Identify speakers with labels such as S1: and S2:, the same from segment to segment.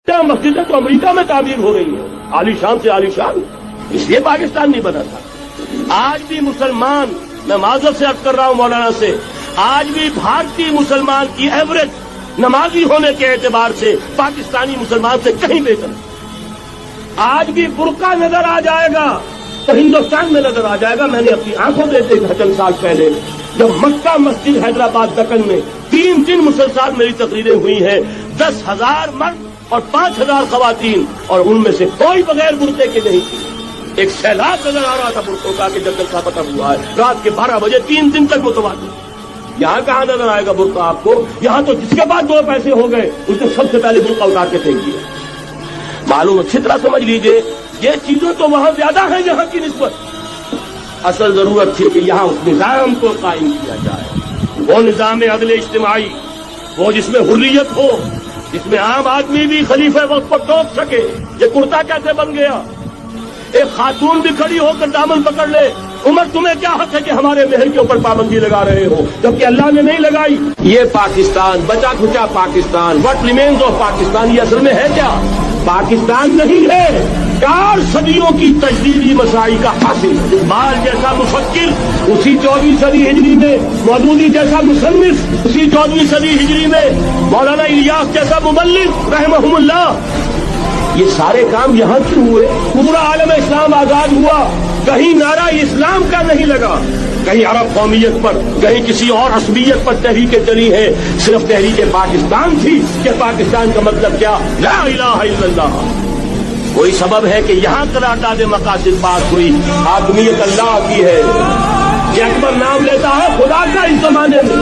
S1: مسجدیں تو امریکہ میں تعمیر ہو رہی ہیں، عالیشان سے عالیشان، اس لیے پاکستان نہیں بنا تھا۔ آج بھی مسلمان، میں معذرت سے عرض کر رہا ہوں مولانا سے، آج بھی بھارتی مسلمان کی ایوریج نمازی ہونے کے اعتبار سے پاکستانی مسلمان سے کہیں بہتر ہے۔ آج بھی برقع نظر آ جائے گا تو ہندوستان میں نظر آ جائے گا۔ میں نے اپنی آنکھوں سے دیکھا چند سال پہلے، جب مکہ مسجد حیدرآباد دکن میں 3 دن مسلسل میری تقریریں ہوئی ہیں، 10,000 مرد اور 5,000 خواتین، اور ان میں سے کوئی بغیر برقعے کے نہیں تھی۔ ایک سیلاب نظر آ رہا تھا برقعوں کا کہ جنگل کا پتہ ہوا ہے، رات کے 12 بجے 3 دن تک متواتر۔ یہاں کہاں نظر آئے گا برقع آپ کو؟ یہاں تو جس کے بعد 2 پیسے ہو گئے اس نے سب سے پہلے برقع اتار کے پھینک دیا۔ معلوم اچھی طرح سمجھ لیجئے، یہ چیزیں تو وہاں زیادہ ہیں یہاں کی نسبت۔ اصل ضرورت تھی کہ یہاں اس نظام کو قائم کیا جائے، وہ نظام عدل اجتماعی، وہ جس میں حریت ہو، جس میں عام آدمی بھی خلیفہ وقت پر ٹوک سکے۔ یہ کرتا کیسے بن گیا؟ ایک خاتون بھی کھڑی ہو کر دامن پکڑ لے، عمر تمہیں کیا حق ہے کہ ہمارے محل کے اوپر پابندی لگا رہے ہو، جبکہ اللہ نے نہیں لگائی۔ یہ پاکستان، بچا کھچا Pakistan, what remains of Pakistan, یہ اصل میں ہے کیا؟ پاکستان نہیں ہے، 4 صدیوں کی تجدیدی مساعی کا حاصل۔ اقبال جیسا مفکر اسی 14ویں صدی ہجری میں، مودودی جیسا مصنف اسی 14ویں صدی ہجری میں، مولانا الیاس جیسا مبلغ رحمہم اللہ، یہ سارے کام یہاں کیوں ہوئے؟ پورا عالم اسلام آزاد ہوا، کہیں نعرہ اسلام کا نہیں لگا، کہیں عرب قومیت پر، کہیں کسی اور عصبیت پر تحریکیں چلی ہیں، صرف تحریک پاکستان تھی کہ پاکستان کا مطلب کیا؟ لا الہ الا اللہ۔ کوئی سبب ہے کہ یہاں قرارداد مقاصد پاس ہوئی، حاکمیت اللہ کی ہے، یہ اکبر نام لیتا ہے خدا کا اس زمانے میں۔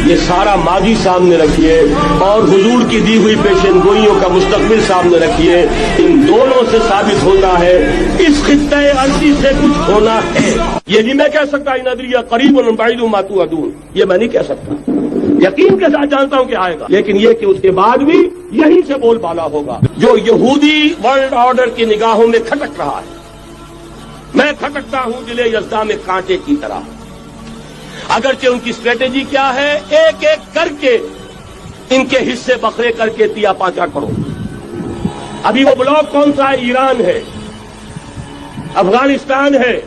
S1: یہ سارا ماضی سامنے رکھیے اور حضور کی دی ہوئی پیشن گوئیوں کا مستقبل سامنے رکھیے۔ ان دونوں سے ثابت ہوتا ہے اس خطہ ارضی سے کچھ ہونا ہے۔ یہ نہیں میں کہہ سکتا ان ادریہ قریب بعید ما توعدون، یہ میں نہیں کہہ سکتا، یقین کے ساتھ جانتا ہوں کہ آئے گا، لیکن یہ کہ اس کے بعد بھی یہیں سے بول بالا ہوگا۔ جو یہودی ورلڈ آرڈر کی نگاہوں میں کھٹک رہا ہے، میں کھٹکتا ہوں دل یزداں میں کانٹے کی طرح۔ اگرچہ ان کی اسٹریٹجی کیا ہے؟ ایک ایک کر کے ان کے حصے بکھرے کر کے تیا پانچا کرو۔ ابھی وہ بلاک کون سا ہے؟ ایران ہے، افغانستان ہے،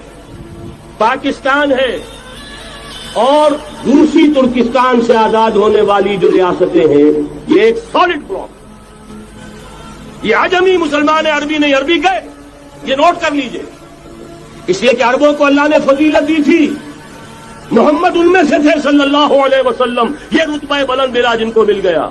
S1: پاکستان ہے، اور روسی ترکستان سے آزاد ہونے والی جو ریاستیں ہیں، یہ ایک سالڈ بلاک۔ یہ عجمی مسلمان ہے، عربی نہیں، عربی گئے، یہ نوٹ کر لیجئے، اس لیے کہ عربوں کو اللہ نے فضیلت دی تھی، محمد ان میں سے تھے صلی اللہ علیہ وسلم، یہ رتبہ بلند ملا جن کو مل گیا۔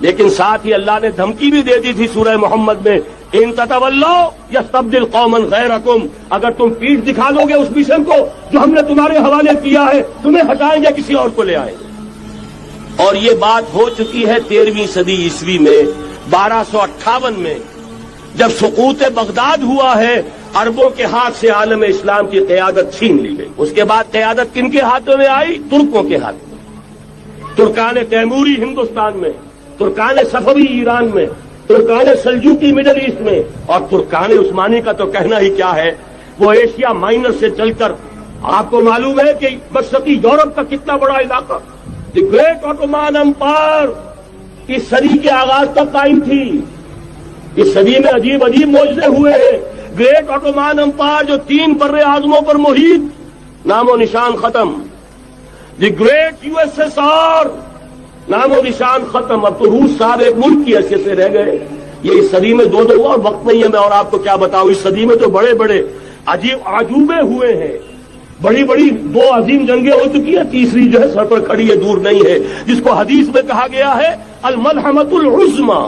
S1: لیکن ساتھ ہی اللہ نے دھمکی بھی دے دی تھی سورہ محمد میں، ان تتولوا یستبدل قوما غیرکم، اگر تم پیٹھ دکھا دو گے اس مشن کو جو ہم نے تمہارے حوالے کیا ہے، تمہیں ہٹائیں گے، کسی اور کو لے آئیں گے۔ اور یہ بات ہو چکی ہے 13ویں صدی عیسوی میں، 1258 میں جب سقوط بغداد ہوا ہے، عربوں کے ہاتھ سے عالم اسلام کی قیادت چھین لی گئی۔ اس کے بعد قیادت کن کے ہاتھوں میں آئی؟ ترکوں کے ہاتھ میں۔ ترکان تیموری ہندوستان میں، ترکان صفوی ایران میں، ترکان سلجوقی مڈل ایسٹ میں، اور ترکان عثمانی کا تو کہنا ہی کیا ہے، وہ ایشیا مائنر سے چل کر، آپ کو معلوم ہے کہ مشرقی یورپ کا کتنا بڑا علاقہ، دی گریٹ آٹومان امپائر اس صدی کے آغاز تک قائم تھی۔ اس صدی میں عجیب عجیب معجزے ہوئے ہیں۔ گریٹ آٹومان امپائر جو 3 بر اعظموں پر محیط، نام و نشان ختم۔ دی گریٹ USSR، نام و نشان ختم۔ اب تو روس صاحب ایک ملک کی حیثیت سے رہ گئے۔ یہ اس صدی میں 2 ہوا، اور وقت نہیں ہے میں اور آپ کو کیا بتاؤں۔ اس صدی میں تو بڑے بڑے عجیب عجوبے ہوئے ہیں، بڑی بڑی 2 عظیم جنگیں ہو چکی ہیں، تیسری جو ہے سر پر کھڑی ہے، دور نہیں ہے، جس کو حدیث میں کہا گیا ہے الملحمۃ العظمی،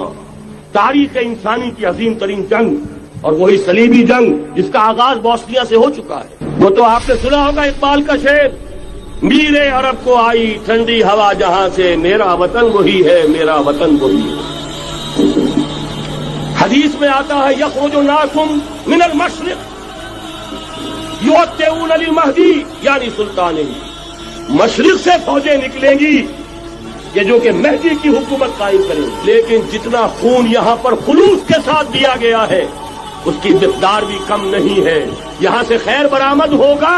S1: تاریخ انسانی کی عظیم ترین جنگ، اور وہی صلیبی جنگ جس کا آغاز بوسنیا سے ہو چکا ہے۔ وہ تو آپ نے سنا ہوگا اقبال کا شعر، میرے عرب کو آئی ٹھنڈی ہوا جہاں سے، میرا وطن وہی ہے، میرا وطن وہی ہے۔ حدیث میں آتا ہے یخرج الناس من المشرق یؤتون للمہدی، یعنی سلطان، مشرق سے فوجیں نکلیں گی کہ جو کہ مہدی کی حکومت قائم کریں، لیکن جتنا خون یہاں پر خلوص کے ساتھ دیا گیا ہے اس کی مقدار بھی کم نہیں ہے۔ یہاں سے خیر برآمد ہوگا۔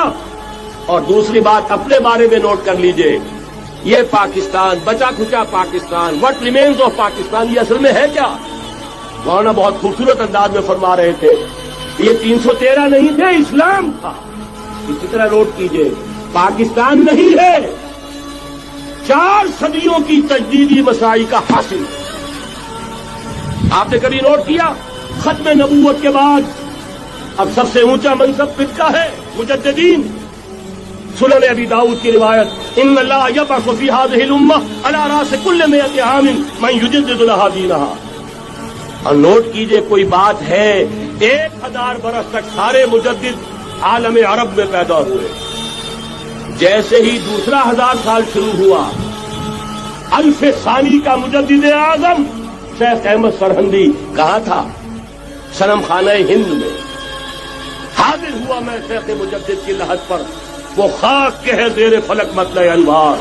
S1: اور دوسری بات اپنے بارے میں نوٹ کر لیجئے، یہ پاکستان، بچا کھچا Pakistan, what remains of Pakistan, یہ اصل میں ہے کیا؟ مولانا بہت خوبصورت انداز میں فرما رہے تھے یہ 313 نہیں تھے، اسلام تھا. اسی طرح نوٹ کیجئے پاکستان نہیں ہے، 4 صدیوں کی تجدیدی مساعی کا حاصل. آپ نے کبھی نوٹ کیا ختم نبوت کے بعد اب سب سے اونچا منصب کس کا ہے؟ مجددین. سنن ابی داؤد کی روایت ان اللہ یبعث فی هذه الامہ علی راس کل 100 عام من یجدد لها دینها. اور نوٹ کیجئے کوئی بات ہے 1000 برس تک سارے مجدد عالم عرب میں پیدا ہوئے. جیسے ہی دوسرا 1000 سال شروع ہوا الف ثانی کا مجدد اعظم شیخ احمد سرہندی کہاں تھا؟ صنم خانہ ہند میں حاضر ہوا. میں شیخ مجدد کی لحد پر وہ خاک کے ہے زیر فلک مطلع انوار،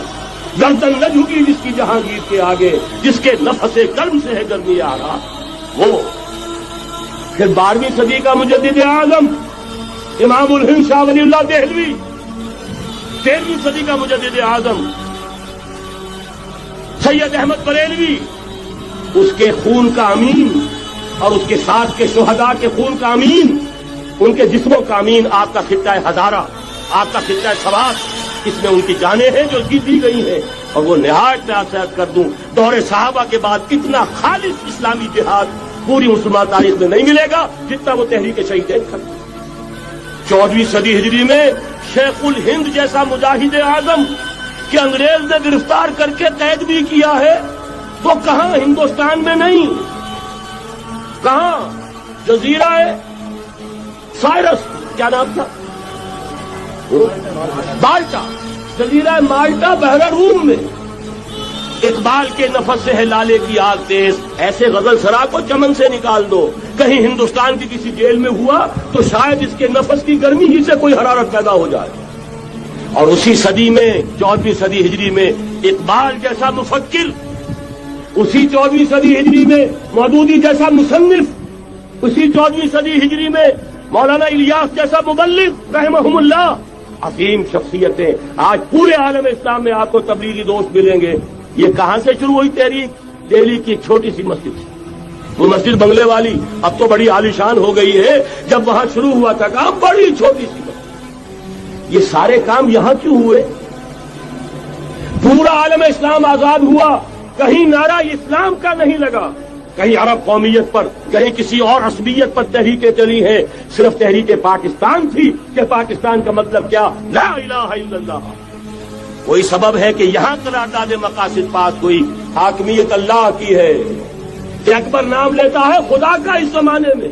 S1: گردن نہ جھکی جس کی جہانگیر کے آگے، جس کے نفس گرم سے ہے گرمی آ رہا وہ. پھر 12ویں صدی کا مجدد اعظم امام الہند شاہ ولی اللہ دہلوی، 13ویں صدی کا مجدد اعظم سید احمد بریلوی، اس کے خون کا امین اور اس کے ساتھ کے شہداء کے خون کا امین، ان کے جسموں کا امین آپ کا خطہ ہزارہ، آپ کا خطہ سوات، اس میں ان کی جانیں ہیں جو دی گئی ہیں. اور وہ نہایت میں عرض کر دوں دور صحابہ کے بعد اتنا خالص اسلامی جہاد پوری مسلمان تاریخ میں نہیں ملے گا جتنا وہ تحریک شہیدین کرتے. 14ویں صدی ہجری میں شیخ الہند جیسا مجاہد اعظم کہ انگریز نے گرفتار کر کے قید بھی کیا ہے، وہ کہاں؟ ہندوستان میں نہیں، کہاں؟ جزیرہ سائرس، کیا نام تھا؟ مالٹا، جزیرہ مالٹا بحر روم میں. اقبال کے نفس سے ہے لالے کی آگ تیز، ایسے غزل سرا کو چمن سے نکال دو. کہیں ہندوستان کی کسی جیل میں ہوا تو شاید اس کے نفس کی گرمی ہی سے کوئی حرارت پیدا ہو جائے. اور اسی صدی میں 14ویں صدی ہجری میں اقبال جیسا مفکر، اسی 14ویں صدی ہجری میں مودودی جیسا مصنف، اسی 14ویں صدی ہجری میں مولانا الیاس جیسا مبلغ رحمہم اللہ، عظیم شخصیتیں. آج پورے عالم اسلام میں آپ کو تبلیغی دوست ملیں گے. یہ کہاں سے شروع ہوئی تحریک؟ دہلی کی ایک چھوٹی سی مسجد سے. وہ مسجد بنگلے والی اب تو بڑی عالیشان ہو گئی ہے، جب وہاں شروع ہوا تھا کام بڑی چھوٹی سی مسجد. یہ سارے کام یہاں کیوں ہوئے؟ پورا عالم اسلام آزاد ہوا، کہیں نعرہ اسلام کا نہیں لگا، کہیں عرب قومیت پر، کہیں کسی اور عصبیت پر تحریکیں چلی ہیں. صرف تحریک پاکستان تھی کہ پاکستان کا مطلب کیا؟ لا الہ الا اللہ. وہی سبب ہے کہ یہاں قرارداد مقاصد پاس ہوئی. حاکمیت اللہ کی ہے کہ اکبر نام لیتا ہے خدا کا اس زمانے میں.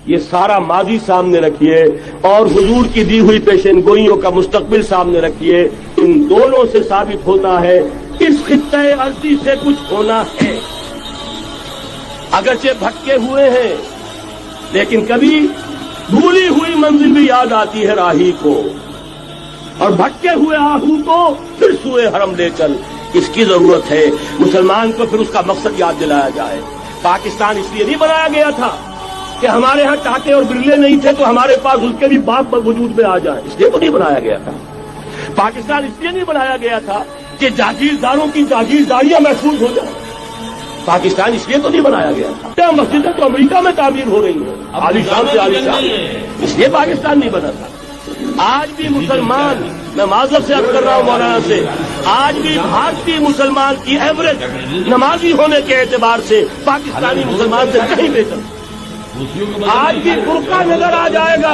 S1: یہ سارا ماضی سامنے رکھیے اور حضور کی دی ہوئی پیشن گوئیوں کا مستقبل سامنے رکھیے. ان دونوں سے ثابت ہوتا ہے اس خطہ ارضی سے کچھ ہونا ہے. اگرچہ بھٹکے ہوئے ہیں لیکن کبھی بھولی ہوئی منزل بھی یاد آتی ہے راہی کو، اور بھٹکے ہوئے آہو کو پھر سوئے حرم لے چل. اس کی ضرورت ہے مسلمان کو پھر اس کا مقصد یاد دلایا جائے. پاکستان اس لیے نہیں بنایا گیا تھا کہ ہمارے ہاں ٹاٹے اور برلے نہیں تھے تو ہمارے پاس اس کے بھی باپ وجود میں آ جائیں، اس لیے تو نہیں بنایا گیا تھا. پاکستان اس لیے نہیں بنایا گیا تھا کہ جاگیرداروں کی جاگیرداریاں محفوظ ہو جائیں. پاکستان اس لیے تو نہیں بنایا گیا تھا. مسجدیں تو امریکہ میں تعمیر ہو رہی ہیں عالیشان سے عالیشان، اس لیے پاکستان نہیں بنا تھا. آج بھی مسلمان، میں معذرت سے عرض کر رہا ہوں مولانا سے، آج بھی بھارتی مسلمان کی ایوریج نمازی ہونے کے اعتبار سے پاکستانی مسلمان سے کہیں بہتر. آج بھی برقع نظر آ جائے گا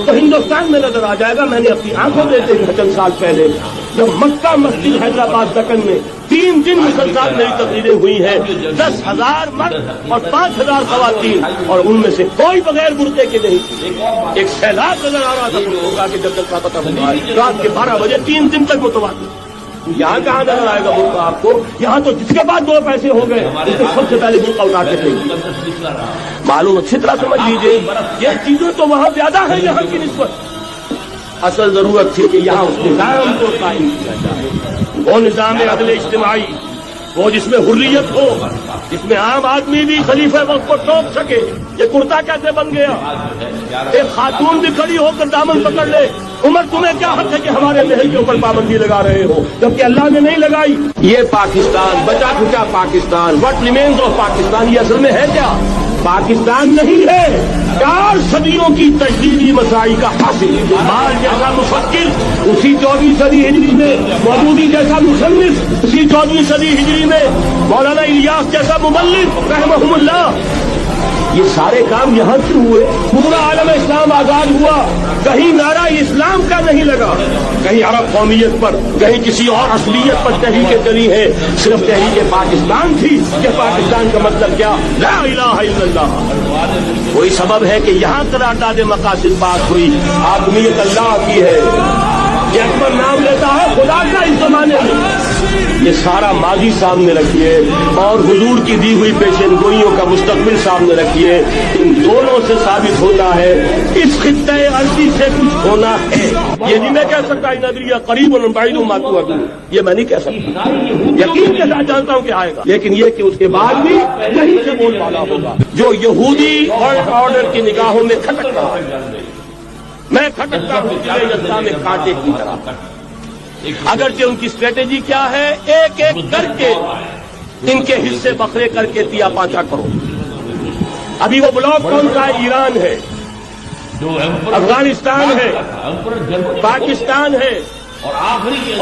S1: تو ہندوستان میں نظر آ جائے گا. میں نے اپنی آنکھوں دیکھے چند سال پہلے جب مکہ مسجد حیدرآباد دکن میں 3 دن مسلسل میری تقریریں ہوئی ہیں، 10,000 مرد اور 5,000 خواتین، اور ان میں سے کوئی بغیر برقعے کے نہیں. ایک سیلاب نظر آ رہا تھا برقعہ کے، جب تک کا پتہ ہوا رات کے 12 بجے 3 دن تک متواتر. یہاں کہاں نظر آئے گا برقعہ آپ کو؟ یہاں تو جس کے بعد 2 پیسے ہو گئے اس کو سب سے پہلے برقعہ اٹھا کے دیں. معلوم اچھی طرح سمجھ لیجیے یہ چیزیں تو وہاں زیادہ ہیں یہاں کی نسبت. اصل ضرورت تھی کہ یہاں اس نظام کو قائم کیا جائے، وہ نظام عدل اجتماعی، وہ جس میں حریت ہو، جس میں عام آدمی بھی خلیفہ وقت کو ٹوک سکے. یہ کرتا کیسے بن گیا؟ ایک خاتون بھی کھڑی ہو کر دامن پکڑ لے، عمر تمہیں کیا حق ہے کہ ہمارے محل کے اوپر پابندی لگا رہے ہو، جبکہ اللہ نے نہیں لگائی. یہ پاکستان، بچا کھچا Pakistan, what remains of Pakistan, یہ اصل میں ہے کیا؟ پاکستان نہیں ہے، 4 صدیوں کی تجدیدی مساعی کا حاصل۔ اقبال جیسا مفکر اسی 14ویں صدی ہجری میں، مودودی جیسا مصنف اسی 14ویں صدی ہجری میں، مولانا الیاس جیسا مبلغ رحمہم اللہ، یہ سارے کام یہاں سے ہوئے۔ پورا عالم اسلام آزاد ہوا، کہیں نعرہ اسلام کا نہیں لگا، کہیں عرب قومیت پر، کہیں کسی اور اصلیت پر تحریکیں چلی ہیں، صرف تحریک پاکستان تھی کہ پاکستان کا مطلب کیا؟ لا الہ الا اللہ۔ کوئی سبب ہے کہ یہاں قرارداد مقاصد بات ہوئی، آدمیت اللہ کی ہے، یہ اکبر نام لیتا ہے خدا کا اس زمانے میں۔ یہ سارا ماضی سامنے رکھیے اور حضور کی دی ہوئی پیشن گوئیوں کا مستقبل سامنے رکھیے۔ ان دونوں سے ثابت ہوتا ہے اس خطۂ ارضی سے کچھ ہونا ہے۔ یہ نہیں میں کہہ سکتا نظریہ قریب بعید ما توعدون، یہ میں نہیں کہہ سکتا، یقین کے ساتھ جانتا ہوں کہ آئے گا، لیکن یہ کہ اس کے بعد بھی یہی سے بول والا ہوگا جو یہودی ورلڈ آرڈر کی نگاہوں میں کھٹک رہا ہے۔ میں کھٹکتا ہوں چلے جسا میں کانٹے کی طرح، اگرچہ ان کی اسٹریٹجی کیا ہے؟ ایک ایک کر کے ان کے حصے بکھرے کر کے تیا پانچا کرو۔ ابھی وہ بلاک کون سا ہے؟ ایران ہے، افغانستان ہے، پاکستان ہے،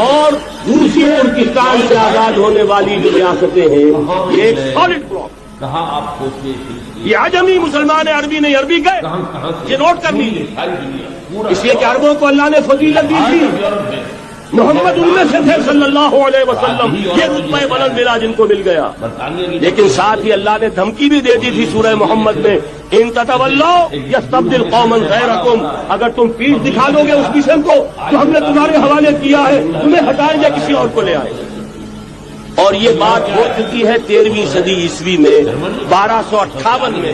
S1: اور روسی ترکستان سے آزاد ہونے والی جو ریاستیں ہیں، یہ ایک سالڈ بلاک۔
S2: کہاں آپ سوچتے
S1: یہ عجمی مسلمان ہے، عربی نہیں، عربی گئے، یہ نوٹ کر لیجیے، اس لیے کہ عربوں کو اللہ نے فضیلت دی تھی، محمد ان میں سے تھے صلی اللہ علیہ وسلم، یہ رتبہ بلند ملا جن کو مل گیا۔ لیکن ساتھ ہی اللہ نے دھمکی بھی دے دی تھی سورہ محمد میں، ان تتولوا یستبدل قوما غیرکم، اگر تم پیٹھ دکھا دو گے اس مشن کو تو ہم نے تمہارے حوالے کیا ہے، تمہیں ہٹائیں گے، کسی اور کو لے آئیں گے۔ اور یہ بات ہو چکی ہے 13ویں صدی عیسوی میں، 1258 میں